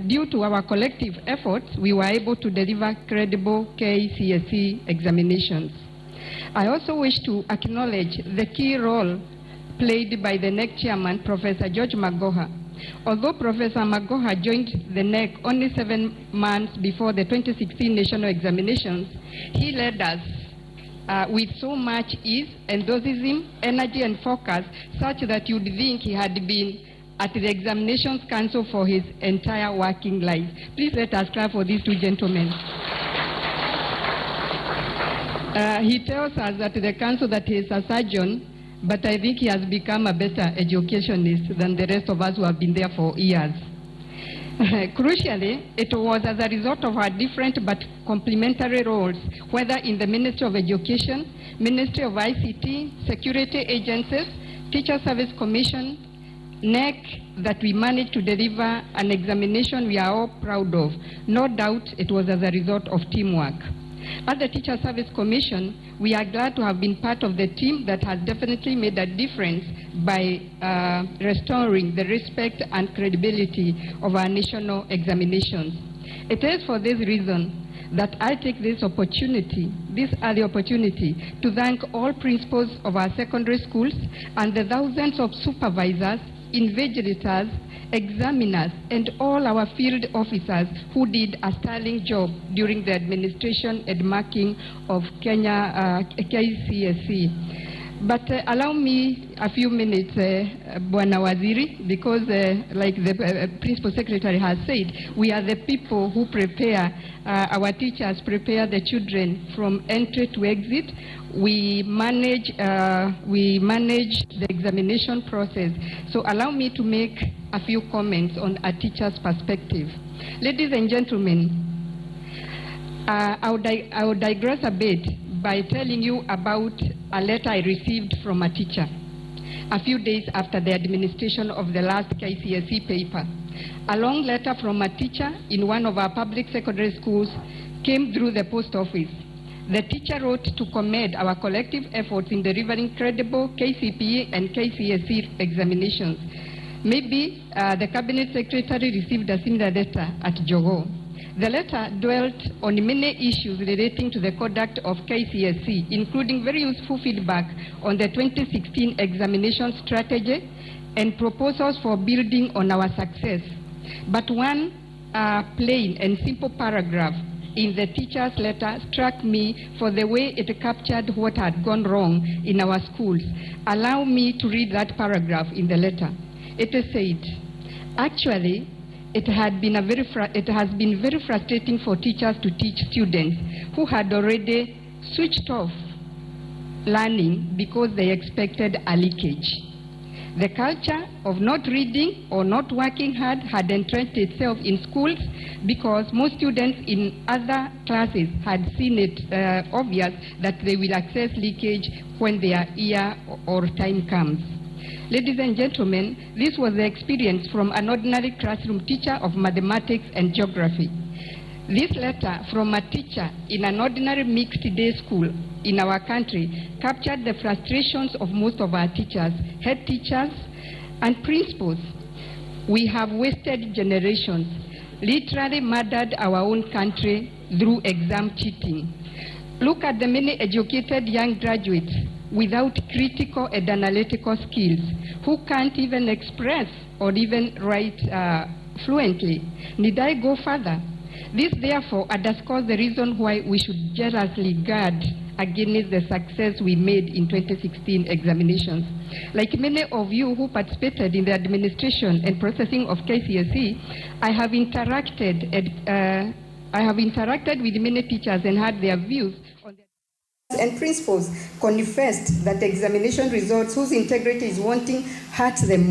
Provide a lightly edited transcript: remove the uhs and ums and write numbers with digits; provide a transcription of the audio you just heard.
due to our collective efforts, we were able to deliver credible KCSE examinations. I also wish to acknowledge the key role played by the NEC chairman, Professor George Magoha. Although Professor Magoha joined the NEC only 7 months before the 2016 national examinations, he led us with so much ease, enthusiasm, energy, and focus, such that you'd think he had been at the Examinations Council for his entire working life. Please let us clap for these two gentlemen. He tells us at the council that he is a surgeon, but I think he has become a better educationist than the rest of us who have been there for years. Crucially, it was as a result of our different but complementary roles, whether in the Ministry of Education, Ministry of ICT, security agencies, Teacher Service Commission, NEC, that we managed to deliver an examination we are all proud of. No doubt it was as a result of teamwork. At the Teacher Service Commission, we are glad to have been part of the team that has definitely made a difference by restoring the respect and credibility of our national examinations. It is for this reason that I take this opportunity, this early opportunity, to thank all principals of our secondary schools and the thousands of supervisors, invigilators, examiners, and all our field officers who did a sterling job during the administration and marking of Kenya KCSE. But allow me a few minutes, Bwana Waziri, because like the Principal Secretary has said, we are the people who prepare, our teachers prepare the children from entry to exit. We manage the examination process. So allow me to make a few comments on a teacher's perspective. Ladies and gentlemen, I would digress a bit by telling you about a letter I received from a teacher a few days after the administration of the last KCSE paper. A long letter from a teacher in one of our public secondary schools came through the post office. The teacher wrote to commend our collective efforts in delivering credible KCPE and KCSE examinations. Maybe the Cabinet Secretary received a similar letter at Jogo. The letter dwelt on many issues relating to the conduct of KCSE, including very useful feedback on the 2016 examination strategy and proposals for building on our success. But one plain and simple paragraph in the teacher's letter struck me for the way it captured what had gone wrong in our schools. Allow me to read that paragraph in the letter. It said, actually, it has been very frustrating for teachers to teach students who had already switched off learning because they expected a leakage. The culture of not reading or not working hard had entrenched itself in schools because most students in other classes had seen it obvious that they will access leakage when their year or time comes. Ladies and gentlemen, this was the experience from an ordinary classroom teacher of mathematics and geography. This letter from a teacher in an ordinary mixed-day school in our country captured the frustrations of most of our teachers, head teachers, and principals. We have wasted generations, literally murdered our own country through exam cheating. Look at the many educated young graduates without critical and analytical skills who can't even express or even write fluently. Need I go further? This therefore underscores the reason why we should jealously guard against the success we made in 2016 examinations. Like many of you who participated in the administration and processing of KCSE, I have interacted with many teachers and heard their views on the and principals confessed that examination results whose integrity is wanting hurt them